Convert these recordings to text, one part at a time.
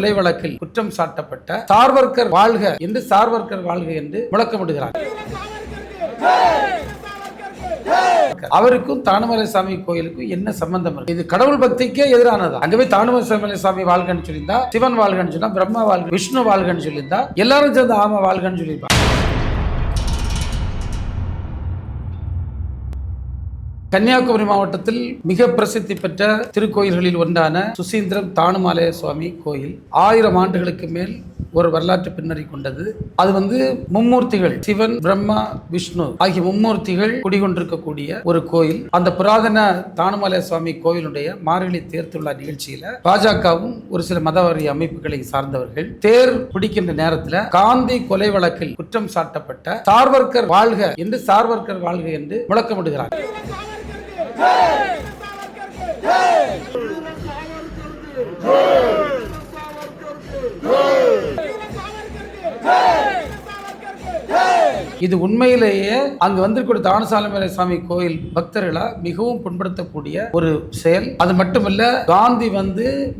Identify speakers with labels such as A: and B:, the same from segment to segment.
A: கொலை வழக்கில் குற்றம் சாட்டப்பட்ட சார்வர்கர் வாழ்க என்று சார்வர்கர் வாழ்க என்று முழக்கமிடுகிறார். அவருக்கும் தானுமலை சாமி கோயிலுக்கும் என்ன சம்பந்தம் இருக்கு? இது கடவுள் பக்திக்கே எதிரானதா? அங்கவே தானுமலை சாமி வாழ்கன்னு சொல்லியிருந்தா, சிவன் வாழ்கன்னு சொன்னா, பிரம்மா வாழ்க, விஷ்ணு வாழ்கன்னு சொல்லியிருந்தா, எல்லாரும் சேர்ந்து ஆமா வாழ்கன்னு சொல்லியிருப்பாங்க. கன்னியாகுமரி மாவட்டத்தில் மிக பிரசித்தி பெற்ற திருக்கோயில்களில் ஒன்றான சுசீந்திரம் தானுமலை சுவாமி கோயில் 1000 ஆண்டுகளுக்கு மேல் ஒரு வரலாற்று பின்னணி கொண்டது. அது மும்மூர்த்திகள், சிவன், பிரம்மா, விஷ்ணு ஆகிய மும்மூர்த்திகள் குடிகொண்டிருக்கக்கூடிய ஒரு கோயில். அந்த புராதன தானுமலை சுவாமி கோயிலுடைய மார்கழி தேர் திருவிழா நிகழ்ச்சியில பாஜகவும் ஒரு சில மதவாரி அமைப்புகளை சார்ந்தவர்கள் தேர் பிடிக்கின்ற நேரத்தில் காந்தி கொலை வழக்கில் குற்றம் சாட்டப்பட்ட சார்வர்கர் வாழ்க என்று சார்வர்கர் வாழ்க என்று முழக்கமிடுகிறார். இது உண்மையிலேயே அங்கு வந்திருக்கூடிய தானுசாலமலை சாமி கோயில் பக்தர்களா மிகவும் புண்படுத்தக்கூடிய ஒரு செயல். அது மட்டுமல்ல, காந்தி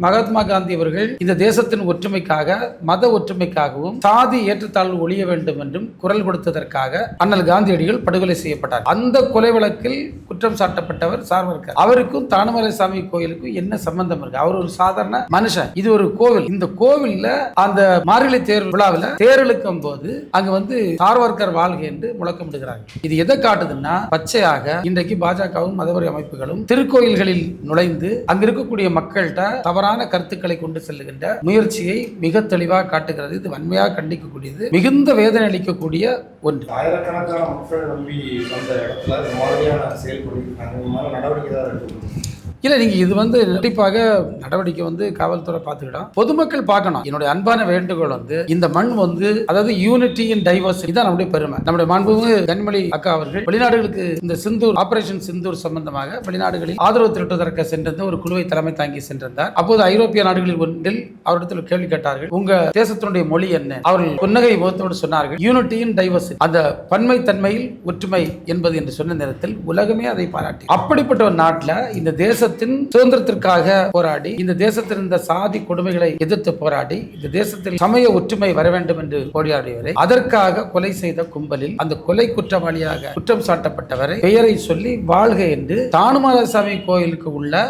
A: மகாத்மா காந்தி அவர்கள் இந்த தேசத்தின் ஒற்றுமைக்காக, மத ஒற்றுமைக்காகவும், சாதி ஏற்றத்தாழ்வு ஒழிய வேண்டும் என்றும் குரல் கொடுத்ததற்காக அண்ணல் காந்தியடிகள் படுகொலை செய்யப்பட்டார். அந்த கொலை வழக்கில் குற்றம் சாட்டப்பட்டவர் சார்வர்கர். அவருக்கும் தானுமலை சாமி கோயிலுக்கும் என்ன சம்பந்தம் இருக்கு? அவர் ஒரு சாதாரண மனுஷன், இது ஒரு கோவில். இந்த கோவில்ல அந்த மார்கழி தேர் விழாவில் தேர் இழுக்கும் போது அங்கு சார்வர்கர் வாழ்க என்று முழக்கமிடுகிறார்கள். இது எதை காட்டுதுன்னா, பச்சையாக இன்றைக்கு பாஜகவும் மதவரி அமைப்புகளும் திருக்கோயில்களில் நுழைந்து அங்க இருக்கக்கூடிய மக்கள்கிட்ட தவறான கருத்துக்களை கொண்டு செல்லுகின்ற முயற்சியை மிக தெளிவாக காட்டுகிறது. இது வன்மையாக கண்டிக்கக்கூடியது, மிகுந்த வேதனை அளிக்கக்கூடிய ஒன்று.
B: ஆயிரக்கணக்கான மக்கள் நம்பி வந்த இடத்துல இந்த மாதிரியான செயல்படுத்தி நடவடிக்கை தான் எடுக்கணும்.
A: இல்லை, நீங்கள் இது கண்டிப்பாக நடவடிக்கை காவல்துறை பார்த்துக்கிட்டோம், பொதுமக்கள் பார்க்கணும். என்னுடைய அன்பான வேண்டுகோள் இந்த மண் அதாவது யூனிட்டி இன் டைவர்சிட்டி தான் நம்முடைய பெருமை. நம்முடைய மாண்புமிகு கனிமொழி அக்கா அவர்கள் வெளிநாடுகளுக்கு இந்த சிந்தூர் ஆபரேஷன் சிந்தூர் சம்பந்தமாக வெளிநாடுகளில் ஆதரவு திரட்டுவதற்கு சென்றிருந்த ஒரு குழுவை தலைமை தாங்கி சென்றிருந்தார். அப்போது ஐரோப்பிய நாடுகளில் ஒன்றில் அவரிடத்தில் கேள்வி கேட்டார்கள், உங்க தேசத்தினுடைய மொழி என்ன? அவர்கள் புன்னகை முகத்தோடு சொன்னார்கள், யூனிட்டி இன் டைவர்சிட்டி, அந்த பன்மை தன்மையில் ஒற்றுமை என்பது என்று சொன்ன நேரத்தில் உலகமே அதை பாராட்டி, அப்படிப்பட்ட ஒரு நாட்டில் இந்த தேச சுதந்திரத்திற்காக போராடி, இந்த தேசத்தில் இருந்த சாதி கொடுமைகளை எதிர்த்து போராடி, இந்த தேசத்தில் சமய ஒற்றுமை வர வேண்டும் என்று போராடியவரை அதற்காக கொலை செய்த கும்பலில் அந்த கொலை குற்றவாளியாக குற்றம் சாட்டப்பட்டவரை பெயரை சொல்லி வாழ்க என்று தானுமலை சாமி கோயிலுக்கு உள்ள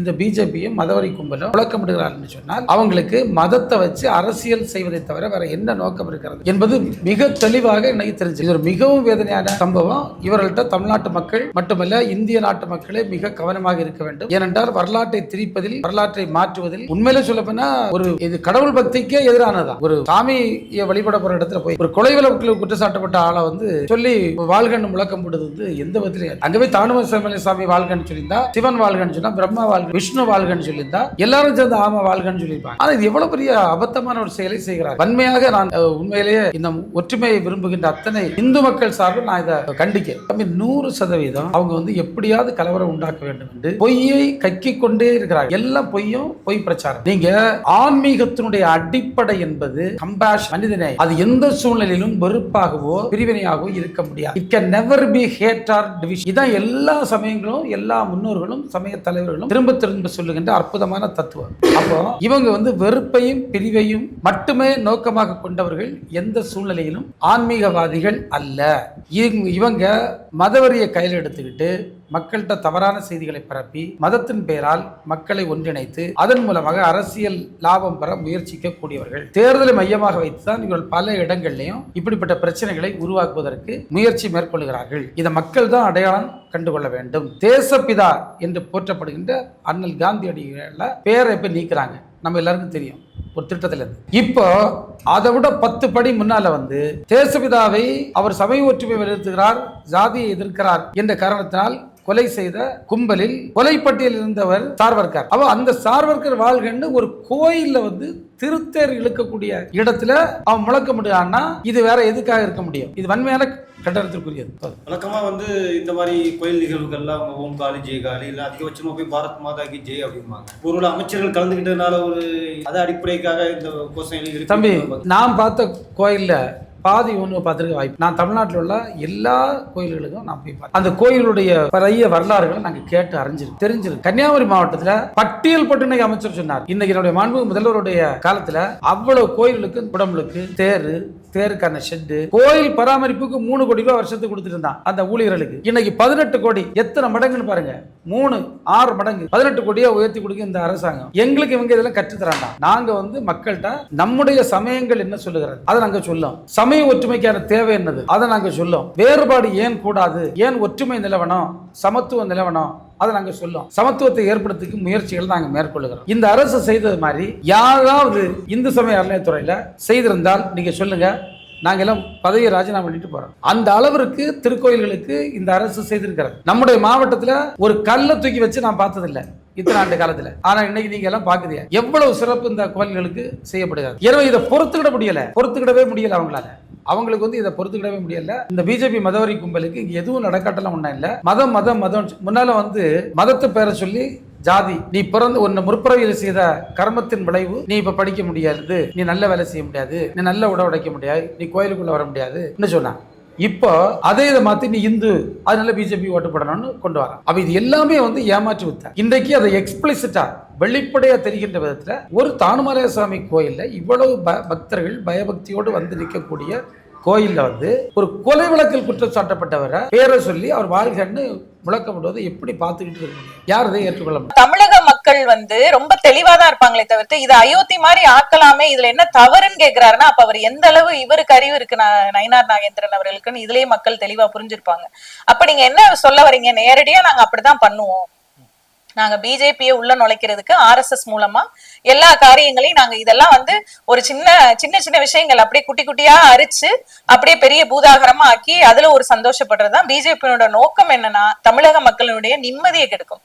A: இந்த பிஜேபியும் மதவரி கும்பலும் முழக்கமிடுகிறார் என்று சொன்னால், அவங்களுக்கு மதத்தை வச்சு அரசியல் செய்வதை தவிர வேற என்ன நோக்கம் இருக்கிறது என்பது மிக தெளிவாக எனக்கு தெரிஞ்சு. இது ஒரு மிகவும் வேதனையான சம்பவம். இவர்கள்ட்ட தமிழ்நாட்டு மக்கள் மட்டுமல்ல, இந்திய நாட்டு மக்களே மிக கவனமாக இருக்க வேண்டும். ஏனென்றால் வரலாற்றை திரிப்பதில், வரலாற்றை மாற்றுவதில் உண்மையில சொல்லப்போனா இது கடவுள் பக்திக்கே எதிரானதா. ஒரு சாமியை வழிபட போற இடத்துல போய் ஒரு கொலை வழக்கில் குற்றச்சாட்டப்பட்ட ஆளை சொல்லி வாழ்கன்னு முழக்கம் போடுறது எந்த விதத்திலும். அங்கவே தானுமலை சாமி வாழ்கன்னு சொல்லியிருந்தா, சிவன் வாழ்கன்னு சொன்னா, பிரம்மா வாழ்க, விஷ்ணு வாழ்கன்னு சொல்லியிருந்தா, எல்லாரும் சேர்ந்து ஆமா வாழ்கன்னு சொல்லியிருப்பாங்க. ஆனா இது எவ்வளவு பெரிய அபத்தமான ஒரு செயலை செய்கிறார். வன்மையாக நான் உண்மையிலேயே இந்த ஒற்றுமையை விரும்புகின்ற அத்தனை இந்து மக்கள் சார்பில் நான் இதை கண்டிக்க 100% அவங்க எப்படியாவது கலவரம் உண்டாக்க வேண்டும் என்று பொய்யை கக்கிக் கொண்டே இருக்கிறார். எல்லாம் பொய்யும், பொய் பிரச்சாரம். நீங்க ஆன்மீகத்தினுடைய அடிப்படை என்பது கம்பேஷன், மனிதனை அது எந்த சூழ்நிலையிலும் வெறுப்பாகவோ பிரிவினையாகவோ இருக்க முடியாது. It can never be hate or division. இதான் எல்லா சமயங்களும், எல்லா முன்னோர்களும், சமய தலைவர்களும் திரும்ப திரும்ப சொல்லுகின்ற அற்புதமான தத்துவம். அப்போ இவங்க வெறுப்பையும் பிரிவையும் மட்டுமே நோக்கமாக கொண்டவர்கள் எந்த சூழ்நிலையிலும் ஆன்மீகவாதிகள் அல்ல. இவங்க மதவரியை கையில் எடுத்துக்கிட்டு மக்கள்கிட்ட தவறான செய்திகளை பரப்பி மதத்தின் பெயரால் மக்களை ஒன்றிணைத்து அதன் மூலமாக அரசியல் லாபம் பெற முயற்சிக்க கூடியவர்கள். தேர்தலை மையமாக வைத்துதான் இவர்கள் பல இடங்களிலையும் இப்படிப்பட்ட பிரச்சனைகளை உருவாக்குவதற்கு முயற்சி மேற்கொள்கிறார்கள். இதை மக்கள் தான் அடையாளம் கண்டுகொள்ள வேண்டும். தேசப்பிதா என்று போற்றப்படுகின்ற அண்ணல் காந்தியடிகள பேரை இப்ப நீக்கிறாங்க. நம்ம எல்லாருக்கும் தெரியும் ஒரு திட்டத்தில் இருந்து. இப்போ அதை விட 10 படி முன்னால தேசப்பிதாவை அவர் சமய ஒற்றுமை எதிர்க்கிறார், ஜாதியை எதிர்க்கிறார் என்ற காரணத்தினால் கொலை செய்த கும்பலில் கொலைப்பட்டியல் இருந்தவர் சார்வர்கர். அவ அந்த சார்வர்கர் வாழ்கன்னு ஒரு கோயில்ல திருத்தேர் இழுக்கக்கூடிய இடத்துல அவன் முழக்கமிடுறான்னா இது வேற எதுக்காக இருக்க முடியும்? இது வன்மையான கட்டணத்திற்குரியது.
B: வழக்கமா இந்த மாதிரி கோயில் நிகழ்வுகள்லாம் ஓம் காளி, ஜெய் காளி, இல்லை அதிகபட்சமா போய் பாரத் மாதா கி ஜெய் அப்படிம்பாங்க. ஒரு அமைச்சர்கள் கலந்துக்கிட்டதுனால ஒரு அடிப்படைக்காக இந்த கோஷம். தம்பி, நான் பார்த்த கோயில்ல
A: பாதி ஒன்று பார்த்துருக்க வாய்ப்பு. நான் தமிழ்நாட்டில் உள்ள எல்லா கோயில்களுக்கும் நான் போய் பார்த்தேன். அந்த கோயிலுடைய பழைய வரலாறுகளை நாங்கள் கேட்டு அறிஞ்சிருக்கோம், தெரிஞ்சிருக்கு. கன்னியாகுமரி மாவட்டத்தில் பட்டியல் பட்டு இன்னைக்கு அமைச்சர் சொன்னார். இன்னைக்கு என்னுடைய மாண்பு முதல்வருடைய காலத்தில் அவ்வளவு கோயிலுக்கு குடமுழுக்கு, தேருக்கான ஷெட்டு, கோயில் பராமரிப்புக்கு 3 கோடி ரூபாய் வருஷத்துக்கு கொடுத்துட்டு இருந்தான் அந்த ஊழியர்களுக்கு. இன்னைக்கு 18 கோடி. எத்தனை மடங்குன்னு பாருங்க, 3 6 மடங்கு 18 கோடியா உயர்த்தி கொடுக்க இந்த அரசாங்கம். எங்களுக்கு இவங்க இதெல்லாம் கற்றுத்தராண்டா. நாங்க மக்கள்கிட்ட நம்முடைய சமயங்கள் என்ன சொல்லுகிறது அதை நாங்க சொல்லும். சமய ஒற்றுமைக்கான தேவை என்னது அதை நாங்க சொல்லும். வேறுபாடு ஏன் கூடாது, ஏன் ஒற்றுமை நிலவணும், சமத்துவம் நிலவணும், அதை நாங்க சொல்லும். சமத்துவத்தை ஏற்படுத்திக்க முயற்சிகள் நாங்க மேற்கொள்ளுகிறோம். இந்த அரசு செய்தது மாதிரி யாராவது இந்து சமய அறநிலையத்துறையில செய்திருந்தால் நீங்க சொல்லுங்க, நாங்க எல்லாம் பதவியை ராஜினாமா பண்ணிட்டு போறோம். அந்த அளவிற்கு திருக்கோயில்களுக்கு இந்த அரசு செய்திருக்கிறது. நம்முடைய மாவட்டத்தில் ஒரு கல்லை தூக்கி வச்சு நான் பார்த்ததில்லை இத்தனை ஆண்டு காலத்துல. ஆனா இன்னைக்கு நீங்க எல்லாம் பாக்குறீங்க எவ்வளவு சிறப்பு இந்த கோயில்களுக்கு செய்யப்படுகிறது. எனவே இதை பொறுத்துக்கிடவே முடியல அவங்களால. அவங்களுக்கு இதை பொறுத்துக்கிடவே முடியல. இந்த பிஜேபி மதவரி கும்பலுக்கு இங்க எதுவும் நடக்காட்டலாம் ஒண்ணும் இல்ல. மதம் முன்னால மதத்தை பேரை சொல்லி ஜாதி, நீ பிறந்து ஒன்னு முற்பிறவியில் செய்த கர்மத்தின் விளைவு, நீ இப்ப படிக்க முடியாது, நீ நல்ல வேலை செய்ய முடியாது, நீ நல்ல உடை உடைக்க முடியாது, நீ கோயிலுக்குள்ள வர முடியாது சொன்னான். இப்போ அதே இதை மாத்தி நீ இந்து, அதனால பிஜேபி ஓட்டு போடணும்னு கொண்டு வரான். அப்ப இது எல்லாமே ஏமாற்றி விட்டார். இன்றைக்கு அதை எக்ஸ்பிளிசிட்டா வெளிப்படையா தெரிகின்ற விதத்துல ஒரு தானுமலை சாமி கோயில்ல இவ்வளவு பக்தர்கள் பயபக்தியோடு நிற்கக்கூடிய கோயில்ல ஒரு கொலை வழக்கில் குற்றம் சாட்டப்பட்டவரை பேரை சொல்லி அவர் வாழ்கன்னு முழக்கப்படுவதை எப்படி பார்த்துக்கிட்டு இருக்க முடியும்? யார் இதை ஏற்றுக்கொள்ள முடியும்?
C: தமிழக மக்கள் ரொம்ப தெளிவாதான் இருப்பாங்களே தவிர்த்து இது அயோத்தி மாதிரி ஆக்கலாமே, இதுல என்ன தவறுன்னு கேக்குறாருன்னா அப்ப அவர் எந்த அளவு இவருக்கு அறிவு இருக்கு நயினார் நாகேந்திரன் அவர்களுக்குன்னு இதுலயே மக்கள் தெளிவா புரிஞ்சிருப்பாங்க. அப்ப நீங்க என்ன சொல்ல வரீங்க? நேரடியா நாங்க அப்படிதான் பண்ணுவோம், நாங்க பிஜேபியை உள்ள நுழைக்கிறதுக்கு RSS மூலமா எல்லா காரியங்களையும் நாங்க இதெல்லாம் ஒரு சின்ன விஷயங்கள் அப்படியே குட்டி குட்டியா அரிச்சு அப்படியே பெரிய பூதாகரமா ஆக்கி அதுல ஒரு சந்தோஷப்படுறதுதான் பிஜேபியோட நோக்கம். என்னன்னா தமிழக மக்களுடைய நிம்மதியை கெடுக்கும்.